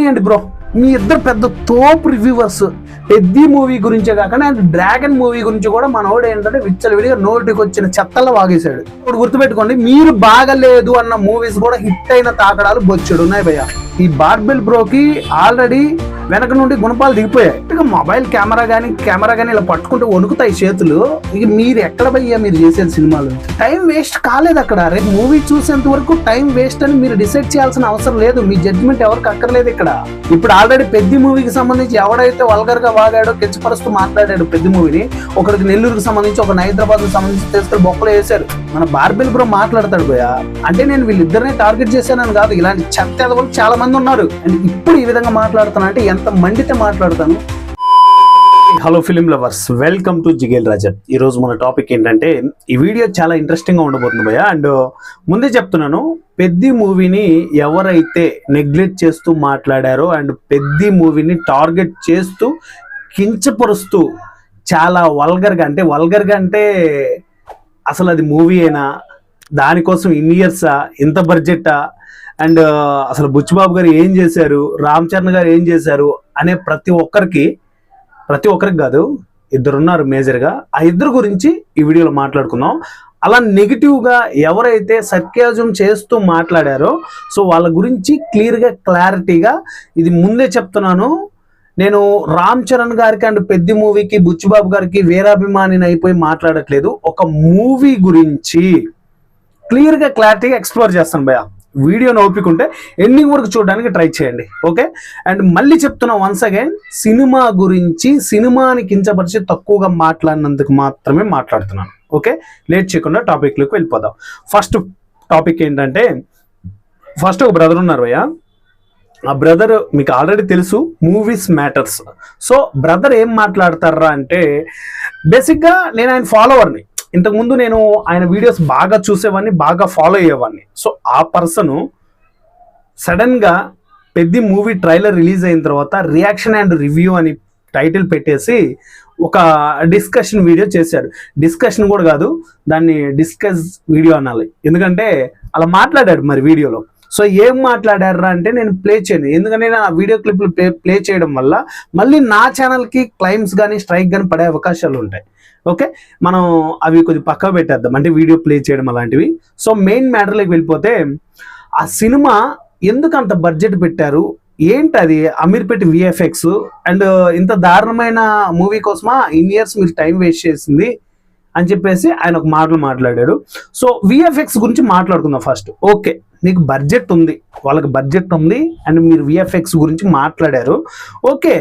చేయండి బ్రో. మీ ఇద్దరు పెద్ద తోపు రివ్యూవర్స్. పెద్ద మూవీ గురించే కాకుండా అండ్ డ్రాగన్ మూవీ గురించి కూడా మనోడు ఏంటంటే విచ్చలవిడిగా నోటికి వచ్చిన చెత్తల్లో వాగేశాడు. ఇప్పుడు గుర్తుపెట్టుకోండి, మీరు బాగలేదు అన్న మూవీస్ కూడా హిట్ అయిన తాకడాలు బొచ్చెడు ఉన్నాయి భయ్య. ఈ బార్బెల్ బ్రోకి ఆల్రెడీ వెనక నుండి గుణపాలు దిగిపోయాయి. ఇక మొబైల్ కెమెరా కానీ ఇలా పట్టుకుంటూ వణుకుతాయి చేతులు. ఇక మీరు ఎక్కడ భయ్యా మీరు చేసేది సినిమాలు? టైం వేస్ట్ కాలేదు అక్కడ. రేపు మూవీ చూసేంత వరకు టైం వేస్ట్ అని మీరు డిసైడ్ చేయాల్సిన అవసరం లేదు. మీ జడ్జిమెంట్ ఎవరికి అక్కర్లేదు ఇక్కడ. ఇప్పుడు ఆల్రెడీ పెద్ద మూవీకి సంబంధించి ఎవడైతే వల్గర్ గా వాగాడో, కించపరుస్తూ మాట్లాడాడు పెద్ద మూవీని, ఒకరికి నెల్లూరుకి సంబంధించి, ఒక హైదరాబాద్ కి సంబంధించి తీసుకుని బొక్కలు వేశారు. మన బార్బెల్ బ్రో మాట్లాడతాడు భయ్యా. అంటే నేను వీళ్ళిద్దరినే టార్గెట్ చేశానని కాదు, ఇలాంటి చెత్త ఎదవలు చాలా మంది ఉన్నారు. అండ్ ఇప్పుడు ఈ విధంగా మాట్లాడుతున్నా అంటే ఎంత మండితే మాట్లాడతాను. Hello film lovers, welcome to Jigel Raja. ఈరోజు మన టాపిక్ ఏంటంటే, ఈ వీడియో చాలా ఇంట్రెస్టింగ్గా ఉండబోతుంది భయ్య. అండ్ ముందే చెప్తున్నాను, పెద్ద మూవీని ఎవరైతే నెగ్లెక్ట్ చేస్తూ మాట్లాడారో అండ్ పెద్ద మూవీని టార్గెట్ చేస్తూ కించపరుస్తూ చాలా వల్గర్గా అంటే అసలు అది మూవీ అయినా, దానికోసం ఇన్ని ఇయర్సా, ఇంత బడ్జెటా, అండ్ అసలు బుచ్చిబాబు గారు ఏం చేశారు, రామ్ చరణ్ గారు ఏం చేశారు అనే ప్రతి ఒక్కరికి కాదు, ఇద్దరున్నారు మేజర్గా. ఆ ఇద్దరు గురించి ఈ వీడియోలో మాట్లాడుకుందాం. అలా నెగిటివ్గా ఎవరైతే సర్క్యాజం చేస్తూ మాట్లాడారో సో వాళ్ళ గురించి క్లియర్గా క్లారిటీగా ఇది ముందే చెప్తున్నాను. నేను రామ్ చరణ్ గారికి అండ్ పెద్ద మూవీకి, బుచ్చిబాబు గారికి వీరాభిమానిని అయిపోయి మాట్లాడట్లేదు. ఒక మూవీ గురించి క్లియర్గా క్లారిటీగా ఎక్స్ప్లోర్ చేస్తాను భయ్య. వీడియోని ఓపికంటే ఎండింగ్ వరకు చూడడానికి ట్రై చేయండి, ఓకే? అండ్ మళ్ళీ చెప్తున్నా వన్స్ అగైన్, సినిమా గురించి, సినిమాని కించపరిచి తక్కువగా మాట్లాడినందుకు మాత్రమే మాట్లాడుతున్నాను, ఓకే? లేట్ చేయకుండా టాపిక్లోకి వెళ్ళిపోదాం. ఫస్ట్ టాపిక్ ఏంటంటే, ఫస్ట్ ఒక బ్రదర్ ఉన్నారు భయ్య. ఆ బ్రదర్ మీకు ఆల్రెడీ తెలుసు, మూవీస్ మ్యాటర్స్. సో బ్రదర్ ఏం మాట్లాడతారా అంటే, బేసిక్గా నేను ఆయన ఫాలోవర్ని. ఇంతకుముందు నేను ఆయన వీడియోస్ బాగా చూసేవాడిని, బాగా ఫాలో అయ్యేవాడిని. సో ఆ పర్సను సడన్గా పెద్ద మూవీ ట్రైలర్ రిలీజ్ అయిన తర్వాత రియాక్షన్ అండ్ రివ్యూ అని టైటిల్ పెట్టేసి ఒక డిస్కషన్ వీడియో చేశాడు. డిస్కషన్ కూడా కాదు, దాన్ని డిస్కస్ వీడియో అనాలి, ఎందుకంటే అలా మాట్లాడాడు మరి వీడియోలో. సో ఏం మాట్లాడారా అంటే నేను ప్లే చేయను, ఎందుకంటే నేను ఆ వీడియో క్లిప్లు ప్లే చేయడం వల్ల మళ్ళీ నా ఛానల్కి క్లైమ్స్ కానీ స్ట్రైక్ కానీ పడే అవకాశాలు ఉంటాయి, ఓకే? మనం అవి కొంచెం పక్కకు పెట్టేద్దాం, అంటే వీడియో ప్లే చేయడం అలాంటివి. సో మెయిన్ మ్యాటర్లోకి వెళ్ళిపోతే, ఆ సినిమా ఎందుకు అంత బడ్జెట్ పెట్టారు, ఏంటది అమీర్పేట విఎఫ్ఎక్స్, అండ్ ఇంత దారుణమైన మూవీ కోసమా ఇన్ ఇయర్స్ మీరు టైం వేస్ట్ చేసింది అని చెప్పేసి ఆయన ఒక మాటలు మాట్లాడాడు. సో విఎఫ్ఎక్స్ గురించి మాట్లాడుకుందాం ఫస్ట్. ఓకే, మీకు బడ్జెట్ ఉంది, వాళ్ళకి బడ్జెట్ ఉంది అండ్ మీరు విఎఫ్ఎక్స్ గురించి మాట్లాడారు, ఓకే.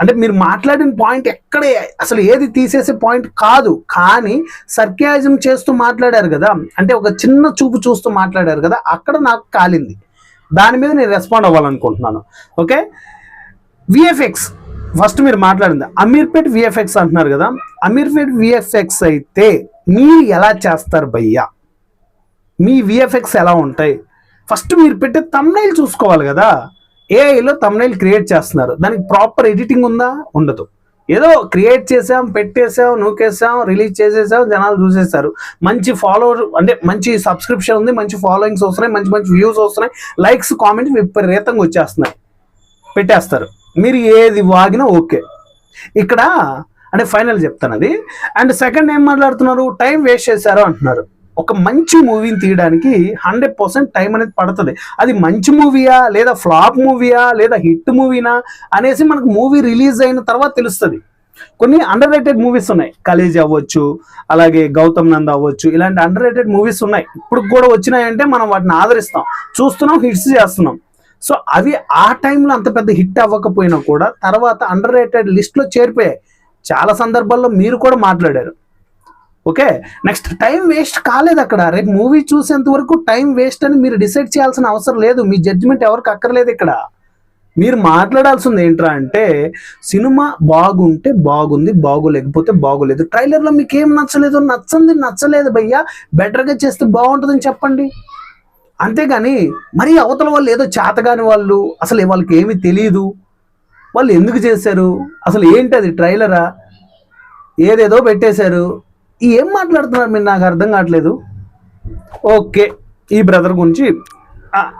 అంటే మీరు మాట్లాడిన పాయింట్ ఎక్కడ అసలు ఏది తీసేసే పాయింట్ కాదు, కానీ సర్క్యాజం చేస్తూ మాట్లాడారు కదా, అంటే ఒక చిన్న చూపు చూస్తూ మాట్లాడారు కదా, అక్కడ నాకు కాలింది. దాని మీద నేను రెస్పాండ్ అవ్వాలనుకుంటున్నాను, ఓకే? విఎఫ్ఎక్స్ ఫస్ట్ మీరు మాట్లాడింది అమీర్పేట్ విఎఫ్ఎక్స్ అంటున్నారు కదా. అమీర్పేట్ విఎఫ్ఎక్స్ అయితే మీరు ఎలా చేస్తారు భయ్యా? మీ విఎఫ్ఎక్స్ ఎలా ఉంటాయి? ఫస్ట్ మీరు పెట్టే థంబ్నెయిల్ చూసుకోవాలి కదా. ఏఐలో థంబ్నెయిల్ క్రియేట్ చేస్తున్నారు, దానికి ప్రాపర్ ఎడిటింగ్ ఉందా? ఉండదు. ఏదో క్రియేట్ చేసాం, పెట్టేసాం, నూకేసాం, రిలీజ్ చేసేసాం, జనాలు చూసేస్తారు. మంచి ఫాలోవర్ అంటే మంచి సబ్స్క్రిప్షన్ ఉంది, మంచి ఫాలోయింగ్స్ వస్తున్నాయి, మంచి మంచి వ్యూస్ వస్తున్నాయి, లైక్స్ కామెంట్స్ విపరీతంగా వచ్చేస్తున్నాయి, పెట్టేస్తారు. మీరు ఏది వాగినా ఓకే. ఇక్కడ అంటే ఫైనల్ చెప్తాను అది. అండ్ సెకండ్ ఏం మాట్లాడుతున్నారు, టైం వేస్ట్ చేశారు అంటున్నారు. ఒక మంచి మూవీని తీయడానికి 100% టైం అనేది పడుతుంది. అది మంచి మూవీయా, లేదా ఫ్లాప్ మూవీయా, లేదా హిట్ మూవీనా అనేసి మనకు మూవీ రిలీజ్ అయిన తర్వాత తెలుస్తుంది. కొన్ని అండర్ రేటెడ్ మూవీస్ ఉన్నాయి, కలేజ్ అవ్వచ్చు, అలాగే గౌతమ్ నంద అవ్వచ్చు, ఇలాంటి అండర్ రేటెడ్ మూవీస్ ఉన్నాయి. ఇప్పుడు కూడా వచ్చినాయంటే మనం వాటిని ఆదరిస్తాం, చూస్తున్నాం, హిట్స్ చేస్తున్నాం. సో అవి ఆ టైంలో అంత పెద్ద హిట్ అవ్వకపోయినా కూడా తర్వాత అండర్ రేటెడ్ లిస్ట్లో చేరిపోయాయి. చాలా సందర్భాల్లో మీరు కూడా మాట్లాడారు, ఓకే? నెక్స్ట్, టైం వేస్ట్ కాలేదు అక్కడ. రేపు మూవీ చూసేంత వరకు టైం వేస్ట్ అని మీరు డిసైడ్ చేయాల్సిన అవసరం లేదు. మీ జడ్జిమెంట్ ఎవరికి అక్కర్లేదు ఇక్కడ. మీరు మాట్లాడాల్సింది ఏంట్రా అంటే, సినిమా బాగుంటే బాగుంది, బాగోలేకపోతే బాగోలేదు. ట్రైలర్లో మీకు ఏం నచ్చలేదు, నచ్చలేదు భయ్యా, బెటర్గా చేస్తే బాగుంటుందని చెప్పండి. అంతేగాని మరి అవతల వాళ్ళు ఏదో చేతగాని వాళ్ళు, అసలు వాళ్ళకి ఏమీ తెలియదు, వాళ్ళు ఎందుకు చేశారు, అసలు ఏంటి అది ట్రైలరా, ఏదేదో పెట్టేశారు, ఏం మాట్లాడుతున్నారు మీరు, నాకు అర్థం కావట్లేదు. ఓకే, ఈ బ్రదర్ గురించి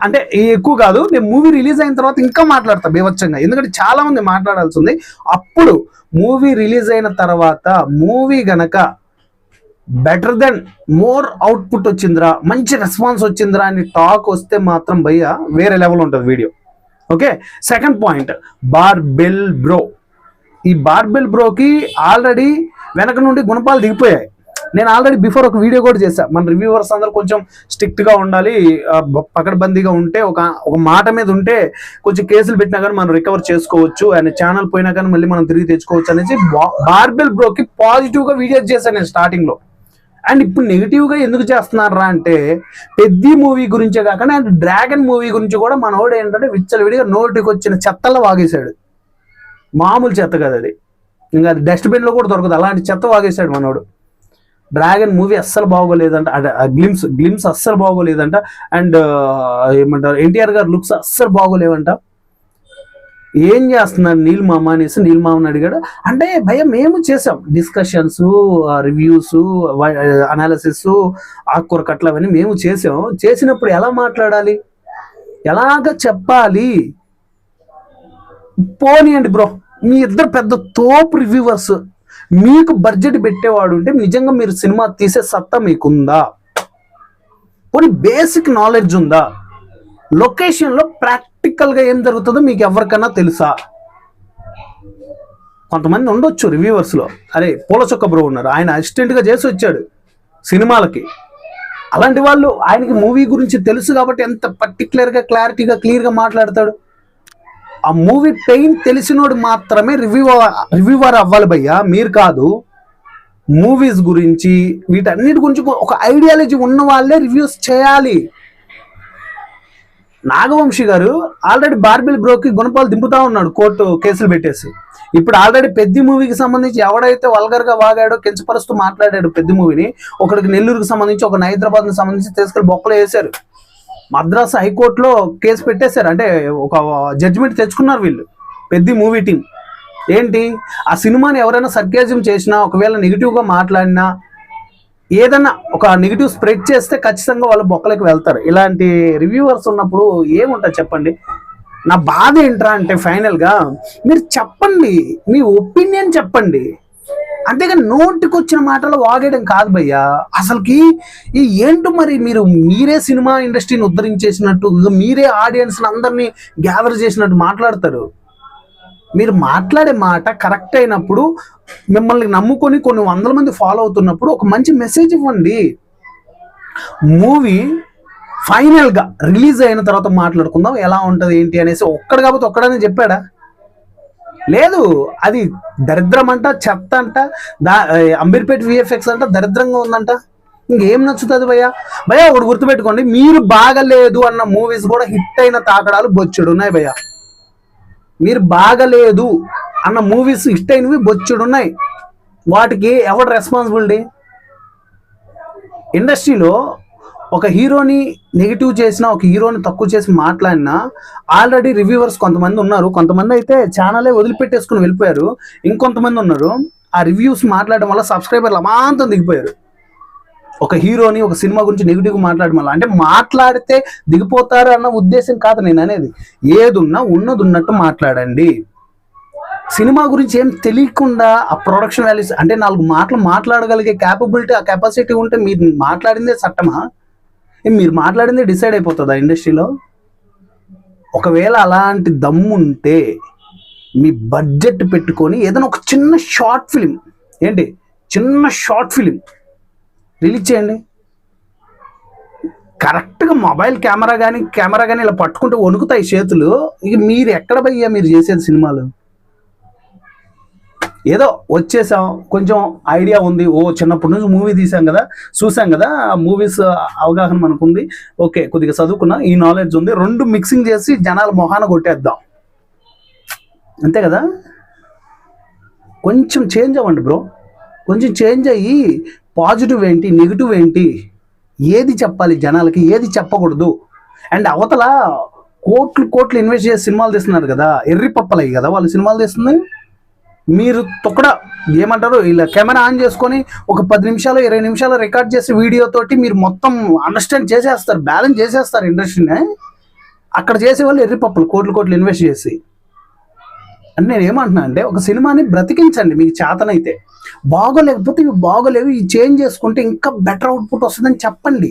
అంటే ఎక్కువ కాదు, నేను మూవీ రిలీజ్ అయిన తర్వాత ఇంకా మాట్లాడతా బీభత్సంగా, ఎందుకంటే చాలా మంది మాట్లాడాల్సి ఉంది. అప్పుడు మూవీ రిలీజ్ అయిన తర్వాత మూవీ గనక బెటర్ దెన్ మోర్ అవుట్పుట్ వచ్చిందిరా, మంచి రెస్పాన్స్ వచ్చిందిరా అని టాక్ వస్తే మాత్రం భయ్య వేరే లెవెల్ ఉంటుంది video. Okay, second point, barbell bro. ఈ బార్బెల్ బ్రోకి ఆల్రెడీ వెనక నుండి గుణపాలు దిగిపోయాయి. నేను ఆల్రెడీ బిఫోర్ ఒక వీడియో కూడా చేశాను. మన రివ్యూవర్స్ అందరూ కొంచెం స్ట్రిక్ట్గా ఉండాలి, పకడ్బందీగా ఉంటే, ఒక మాట మీద ఉంటే కొంచెం కేసులు పెట్టినా కానీ మనం రికవర్ చేసుకోవచ్చు, ఆయన ఛానల్ పోయినా కానీ మళ్ళీ మనం తిరిగి తెచ్చుకోవచ్చు అనేసి బార్బెల్ బ్రోకి పాజిటివ్గా వీడియోస్ చేశాను నేను స్టార్టింగ్లో. అండ్ ఇప్పుడు నెగిటివ్గా ఎందుకు చేస్తున్నారా అంటే, పెద్ద మూవీ గురించే కాకుండా అండ్ డ్రాగన్ మూవీ గురించి కూడా మనోడు ఏంటంటే విచ్చలవిడిగా నోటికి వచ్చిన చెత్తల్లో వాగేశాడు. మామూలు చెత్త కదా అది, ఇంకా అది డస్ట్బిన్లో కూడా దొరకదు, అలాంటి చెత్త వాగేశాడు మనోడు. డ్రాగన్ మూవీ అస్సలు బాగోలేదంట, గ్లిమ్స్ అస్సలు బాగోలేదంట, అండ్ ఏమంటారు ఎన్టీఆర్ గారు లుక్స్ అస్సలు బాగోలేవంట. ఏం చేస్తున్నాడు నీల్ మామ అనేసి నీల్ మామని అడిగాడు. అంటే భయ మేము చేసాం డిస్కషన్స్, రివ్యూస్, అనాలిసిస్, ఆకుకూర కట్లు అవన్నీ మేము చేసాం. చేసినప్పుడు ఎలా మాట్లాడాలి, ఎలాగ చెప్పాలి, పోనీయండి బ్రో. మీ ఇద్దరు పెద్ద తోపు రివ్యూవర్స్, మీకు బడ్జెట్ పెట్టేవాడు ఉంటే నిజంగా మీరు సినిమా తీసే సత్తా మీకుందా, పోనీ బేసిక్ నాలెడ్జ్ ఉందా, లొకేషన్లో ప్రాక్టికల్గా ఏం జరుగుతుందో మీకు ఎవరికైనా తెలుసా? కొంతమంది ఉండొచ్చు రివ్యూవర్స్లో, అరే పూల చొక్క బ్రో ఉన్నారు, ఆయన అసిస్టెంట్గా చేసి వచ్చాడు సినిమాలకి. అలాంటి వాళ్ళు ఆయనకి మూవీ గురించి తెలుసు కాబట్టి ఎంత పర్టికులర్గా క్లారిటీగా క్లియర్గా మాట్లాడతాడు. ఆ మూవీ పెయిన్ తెలిసినోడు మాత్రమే రివ్యూవర్ అవ్వాలి భయ్యా, మీరు కాదు. మూవీస్ గురించి వీటన్నిటి గురించి ఒక ఐడియాలజీ ఉన్న వాళ్ళే రివ్యూస్ చేయాలి. నాగవంశీ గారు ఆల్రెడీ బార్బెల్ బ్రోకి గుణపాలు దింపుతా ఉన్నాడు కోర్టు కేసులు పెట్టేసి. ఇప్పుడు ఆల్రెడీ పెద్ద మూవీకి సంబంధించి ఎవడైతే వల్గర్గా వాగాడో, కించపరుస్తూ మాట్లాడాడు పెద్ద మూవీని, ఒకడికి నెల్లూరుకి సంబంధించి, ఒక హైదరాబాద్కి సంబంధించి తీసుకెళ్ళి బొక్కలు వేశారు. మద్రాసు హైకోర్టులో కేసు పెట్టేశారు, అంటే ఒక జడ్జిమెంట్ తెచ్చుకున్నారు వీళ్ళు పెద్ద మూవీ టీం. ఏంటి, ఆ సినిమాని ఎవరైనా సర్కేజం చేసినా, ఒకవేళ నెగిటివ్గా మాట్లాడినా, ఏదన్నా ఒక నెగిటివ్ స్ప్రెడ్ చేస్తే ఖచ్చితంగా వాళ్ళు బొక్కలకి వెళ్తారు. ఇలాంటి రివ్యూవర్స్ ఉన్నప్పుడు ఏముంటుంది చెప్పండి. నా బాధ ఏంట్రా అంటే ఫైనల్గా మీరు చెప్పండి, మీ ఒపీనియన్ చెప్పండి, అంతేగాని నోటికి వచ్చిన మాటలు వాగేయడం కాదు భయ్యా. అసలుకి ఈ ఏంటో మరి మీరే సినిమా ఇండస్ట్రీని ఉద్ధరించేసినట్టు, మీరే ఆడియన్స్ని అందరినీ గ్యాదర్ చేసినట్టు మాట్లాడతారు. మీరు మాట్లాడే మాట కరెక్ట్ అయినప్పుడు, మిమ్మల్ని నమ్ముకొని కొన్ని వందల మంది ఫాలో అవుతున్నప్పుడు ఒక మంచి మెసేజ్ ఇవ్వండి. మూవీ ఫైనల్గా రిలీజ్ అయిన తర్వాత మాట్లాడుకుందాం ఎలా ఉంటుంది ఏంటి అనేసి ఒక్కడు కాబట్టి ఒక్కడనే చెప్పాడా? లేదు, అది దరిద్రం అంట, చెత్త అంట, అంబీర్పేట విఎఫ్ఎక్స్ అంట దరిద్రంగా ఉందంట. ఇంకేం నచ్చుతుంది భయ్యా? భయ్యా ఒకటి గుర్తుపెట్టుకోండి, మీరు బాగలేదు అన్న మూవీస్ కూడా హిట్ అయిన తాకడాలు బొచ్చుడున్నాయి భయ్యా. మీరు బాగలేదు అన్న మూవీస్ హిట్ అయినవి బొచ్చుడున్నాయి. వాటికి ఎవరు రెస్పాన్సిబిలిటీ? ఇండస్ట్రీలో ఒక హీరోని నెగిటివ్ చేసినా, ఒక హీరోని తక్కువ చేసి మాట్లాడినా ఆల్రెడీ రివ్యూవర్స్ కొంతమంది ఉన్నారు. కొంతమంది అయితే ఛానలే వదిలిపెట్టేసుకుని వెళ్ళిపోయారు. ఇంకొంతమంది ఉన్నారు ఆ రివ్యూస్ మాట్లాడడం వల్ల సబ్స్క్రైబర్లు అమాంతం దిగిపోయారు. ఒక హీరోని, ఒక సినిమా గురించి నెగిటివ్గా మాట్లాడడం వల్ల, అంటే మాట్లాడితే దిగిపోతారు అన్న ఉద్దేశం కాదు నేను అనేది. ఏదున్నా ఉన్నది ఉన్నట్టు మాట్లాడండి. సినిమా గురించి ఏం తెలియకుండా ఆ ప్రొడక్షన్ వాల్యూస్, అంటే 4 మాటలు మాట్లాడగలిగే క్యాపబిలిటీ, ఆ కెపాసిటీ ఉంటే మీరు మాట్లాడిందే చట్టమా? మీరు మాట్లాడిందే డిసైడ్ అయిపోతుందా ఇండస్ట్రీలో? ఒకవేళ అలాంటి దమ్ము ఉంటే మీ బడ్జెట్ పెట్టుకొని ఏదైనా ఒక చిన్న షార్ట్ ఫిలిం, చిన్న షార్ట్ ఫిలిం రిలీజ్ చేయండి. కరెక్ట్గా మొబైల్ కెమెరా కానీ ఇలా పట్టుకుంటే వణుకుతాయి చేతులు. ఇక మీరు ఎక్కడ భయ్యా మీరు చేసేది సినిమాలు? ఏదో వచ్చేసాం, కొంచెం ఐడియా ఉంది, చిన్నప్పటి నుంచి మూవీ చూసాం కదా, మూవీస్ అవగాహన మనకు ఉంది, ఓకే కొద్దిగా చదువుకున్నా, ఈ నాలెడ్జ్ ఉంది, 2 మిక్సింగ్ చేసి జనాల మొహాన కొట్టేద్దాం, అంతే కదా. కొంచెం చేంజ్ అవ్వండి బ్రో, కొంచెం చేంజ్ అయ్యి పాజిటివ్ ఏంటి, నెగిటివ్ ఏంటి, ఏది చెప్పాలి జనాలకి, ఏది చెప్పకూడదు. అండ్ అవతల కోట్లు ఇన్వెస్ట్ చేసి సినిమాలు తీస్తున్నారు కదా, ఎర్రి పప్పలయ్యి కదా వాళ్ళు సినిమాలు తీస్తుంది. మీరు తొక్కడా ఏమంటారు, ఇలా కెమెరా ఆన్ చేసుకొని ఒక 10 నిమిషాలు 20 నిమిషాలు రికార్డ్ చేసే వీడియోతోటి మీరు మొత్తం అండర్స్టాండ్ చేసేస్తారు, బ్యాలెన్స్ చేసేస్తారు ఇండస్ట్రీని. అక్కడ చేసేవాళ్ళు ఎర్రిపప్పులు కోట్లు ఇన్వెస్ట్ చేసి. అని నేను ఏమంటున్నా అంటే, ఒక సినిమాని బ్రతికించండి మీకు చేతనైతే. బాగోలేకపోతే ఇవి బాగోలేవు, ఇవి చేంజ్ చేసుకుంటే ఇంకా బెటర్ అవుట్పుట్ వస్తుందని చెప్పండి.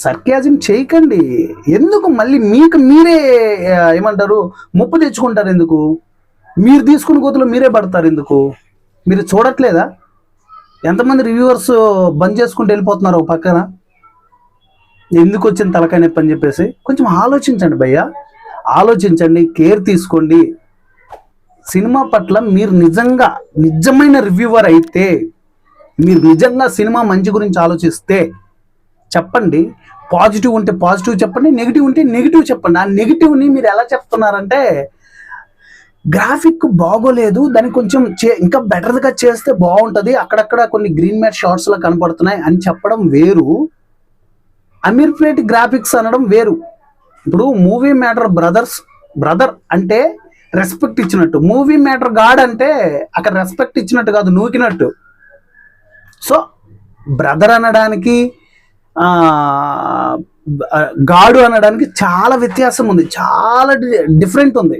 సర్క్యాజం చేయకండి. ఎందుకు మళ్ళీ మీకు మీరే ఏమంటారు ముప్పు తెచ్చుకుంటారు? ఎందుకు మీరు తీసుకున్న గోతులో మీరే పడతారు? ఎందుకు మీరు చూడట్లేదా ఎంతమంది రివ్యూవర్స్ బంద్ చేసుకుంటూ వెళ్ళిపోతున్నారు ఒక పక్కన? ఎందుకు వచ్చిన తలకాయ నొప్పి అని చెప్పేసి కొంచెం ఆలోచించండి భయ్యా, ఆలోచించండి, కేర్ తీసుకోండి. సినిమా పట్ల మీరు నిజమైన రివ్యూవర్ అయితే, మీరు నిజంగా సినిమా మంచి గురించి ఆలోచిస్తే చెప్పండి. పాజిటివ్ ఉంటే పాజిటివ్ చెప్పండి, నెగిటివ్ ఉంటే నెగిటివ్ చెప్పండి. ఆ నెగిటివ్ని మీరు ఎలా చెప్తున్నారంటే, గ్రాఫిక్ బాగోలేదు, దాన్ని కొంచెం ఇంకా బెటర్గా చేస్తే బాగుంటుంది, అక్కడక్కడ కొన్ని గ్రీన్ మ్యాట్ షార్ట్స్లో కనపడుతున్నాయి అని చెప్పడం వేరు, అమీర్పేట్ గ్రాఫిక్స్ అనడం వేరు. ఇప్పుడు మూవీ మ్యాటర్ బ్రదర్ అంటే రెస్పెక్ట్ ఇచ్చినట్టు, మూవీ మ్యాటర్ గాడ్ అంటే అక్కడ రెస్పెక్ట్ ఇచ్చినట్టు కాదు, నూకినట్టు. సో బ్రదర్ అనడానికి గాడు అనడానికి చాలా వ్యత్యాసం ఉంది, చాలా డిఫరెంట్ ఉంది,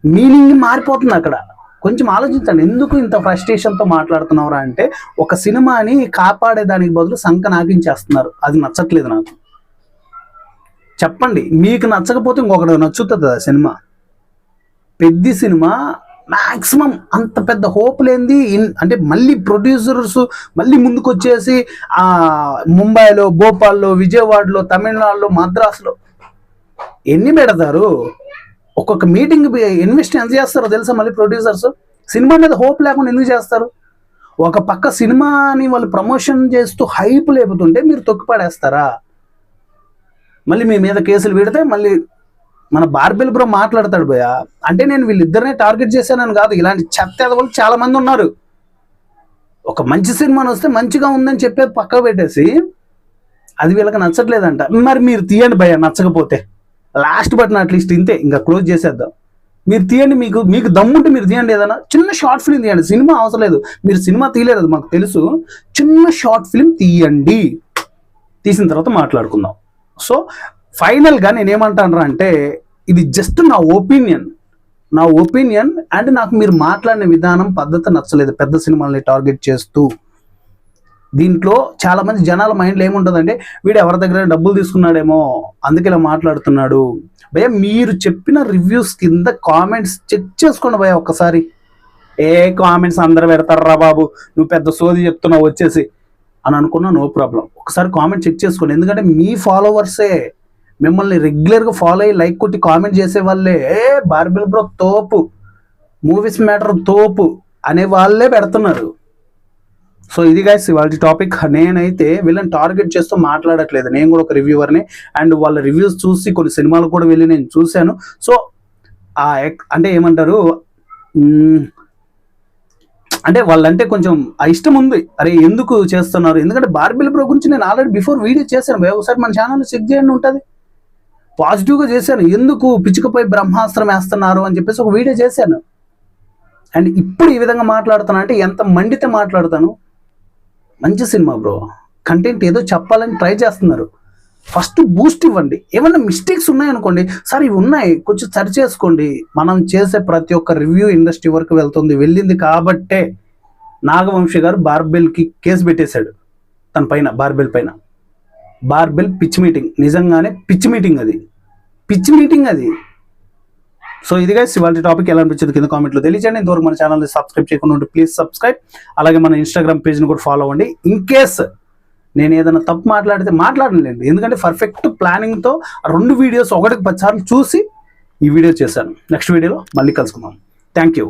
మీనింగ్ మారిపోతుంది అక్కడ. కొంచెం ఆలోచించండి, ఎందుకు ఇంత ఫ్రస్ట్రేషన్తో మాట్లాడుతున్నారా అంటే, ఒక సినిమాని కాపాడేదానికి బదులు సంక నాకించేస్తున్నారు. అది నచ్చట్లేదు నాకు. చెప్పండి, మీకు నచ్చకపోతే ఇంకొకటి నచ్చుతుంది ఆ సినిమా. పెద్ద సినిమా మ్యాక్సిమం అంత పెద్ద హోప్ లేనిది, అంటే మళ్ళీ ప్రొడ్యూసర్స్ మళ్ళీ ముందుకు వచ్చేసి ముంబైలో, భోపాల్లో, విజయవాడలో, తమిళనాడులో, మద్రాసులో ఎన్ని పెడతారు? ఒక్కొక్క మీటింగ్ ఇన్వెస్ట్ ఎంత చేస్తారో తెలుసా? మళ్ళీ ప్రొడ్యూసర్స్ సినిమా మీద హోప్ లేకుండా ఎందుకు చేస్తారు? ఒక పక్క సినిమాని వాళ్ళు ప్రమోషన్ చేస్తూ హైప్ లేపుతుంటే మీరు తొక్కిపడేస్తారా? మళ్ళీ మీ మీద కేసులు పెడితే మళ్ళీ మన బార్బెల్ బ్రో మాట్లాడతాడు భయ్యా. అంటే నేను వీళ్ళిద్దరినే టార్గెట్ చేశానని కాదు, ఇలాంటి చెత్త ఎదవలు చాలా మంది ఉన్నారు. ఒక మంచి సినిమాని వస్తే మంచిగా ఉందని చెప్పేది పక్క పెట్టేసి అది వీళ్ళకి నచ్చట్లేదంట. మరి మీరు తీయండి భయ్యా, నచ్చకపోతే లాస్ట్ బట్ అట్లీస్ట్ ఇంతే, ఇంకా క్లోజ్ చేసేద్దాం. మీరు తీయండి, మీకు దమ్ముంటే మీరు తీయండి, ఏదైనా చిన్న షార్ట్ ఫిల్మ్ తీయండి. సినిమా అవసరం లేదు, మీరు సినిమా తీయలేదు మాకు తెలుసు, చిన్న షార్ట్ ఫిల్మ్ తీయండి, తీసిన తర్వాత మాట్లాడుకుందాం. సో ఫైనల్గా నేనేమంటాను అంటే, ఇది జస్ట్ నా ఒపీనియన్ అండ్ నాకు మీరు మాట్లాడిన విధానం పద్ధతి నచ్చలేదు, పెద్ద సినిమాలని టార్గెట్ చేస్తూ. దీంట్లో చాలా మంది జనాల మైండ్లో ఏముంటుందంటే, వీడు ఎవరి దగ్గర డబ్బులు తీసుకున్నాడేమో అందుకే ఇలా మాట్లాడుతున్నాడు. భయ్యా మీరు చెప్పిన రివ్యూస్ కింద కామెంట్స్ చెక్ చేసుకోండి భయ్యా ఒక్కసారి. ఏ కామెంట్స్ అందరూ పెడతారా బాబు, నువ్వు పెద్ద సోది చెప్తున్నావు వచ్చేసి అని అనుకున్నా, నో ప్రాబ్లం. ఒకసారి కామెంట్ చెక్ చేసుకోండి, ఎందుకంటే మీ ఫాలోవర్సే మిమ్మల్ని రెగ్యులర్గా ఫాలో అయ్యి లైక్ కొట్టి కామెంట్ చేసే వాళ్ళే బార్బెల్ బ్రో తోపు, మూవీస్ మ్యాటర్ తోపు అనే వాళ్ళే పెడుతున్నారు. సో ఇది గైస్ ఇవాళ టాపిక్. నేనైతే వీళ్ళని టార్గెట్ చేస్తూ మాట్లాడట్లేదు, నేను కూడా ఒక రివ్యూవర్ని, అండ్ వాళ్ళ రివ్యూస్ చూసి కొన్ని సినిమాలు కూడా వెళ్ళి నేను చూశాను. సో అంటే ఏమంటారు అంటే వాళ్ళంటే కొంచెం ఇష్టం ఉంది, అరే ఎందుకు చేస్తున్నారు, ఎందుకంటే బార్బెల్ బ్రో గురించి నేను ఆల్రెడీ బిఫోర్ వీడియో చేశాను. ఒకసారి మన ఛానల్లో చెక్ చేయండి, ఉంటుంది. పాజిటివ్గా చేశాను, ఎందుకు పిచ్చుకపై బ్రహ్మాస్త్రం వేస్తున్నారు అని చెప్పేసి ఒక వీడియో చేశాను. అండ్ ఇప్పుడు ఈ విధంగా మాట్లాడుతాను అంటే ఎంత మండితే మాట్లాడతాను. మంచి సినిమా బ్రో, కంటెంట్ ఏదో చెప్పాలని ట్రై చేస్తున్నారు, ఫస్ట్ బూస్ట్ ఇవ్వండి. ఏమన్నా మిస్టేక్స్ ఉన్నాయనుకోండి, సార్ ఇవి ఉన్నాయి కొంచెం సరి చేసుకోండి. మనం చేసే ప్రతి ఒక్క రివ్యూ ఇండస్ట్రీ వరకు వెళ్ళింది కాబట్టే నాగవంశీ గారు బార్బెల్కి కేసు పెట్టేశాడు తన పైన, బార్బెల్ పిచ్ మీటింగ్, నిజంగానే పిచ్ మీటింగ్ అది. సో ఇది గైస్ ఇవాళ టాపిక్. ఎలా అనిపించింది కింద కామెంట్లో తెలియజేయండి. ఇంతవరకు మన ఛానల్ని సబ్స్క్రైబ్ చేయకుండా ఉంటే ప్లీజ్ సబ్స్క్రైబ్. అలాగే మన ఇన్స్టాగ్రామ్ పేజ్ని కూడా ఫాలో అవ్వండి. ఇన్ కేస్ నేను ఏదైనా తప్పు మాట్లాడితే మాట్లాడలేండి, ఎందుకంటే పర్ఫెక్ట్ ప్లానింగ్తో 2 వీడియోస్ 1కి 10 సార్లు చూసి ఈ వీడియో చేశాను. నెక్స్ట్ వీడియోలో మళ్ళీ కలుసుకుందాం. Thank you.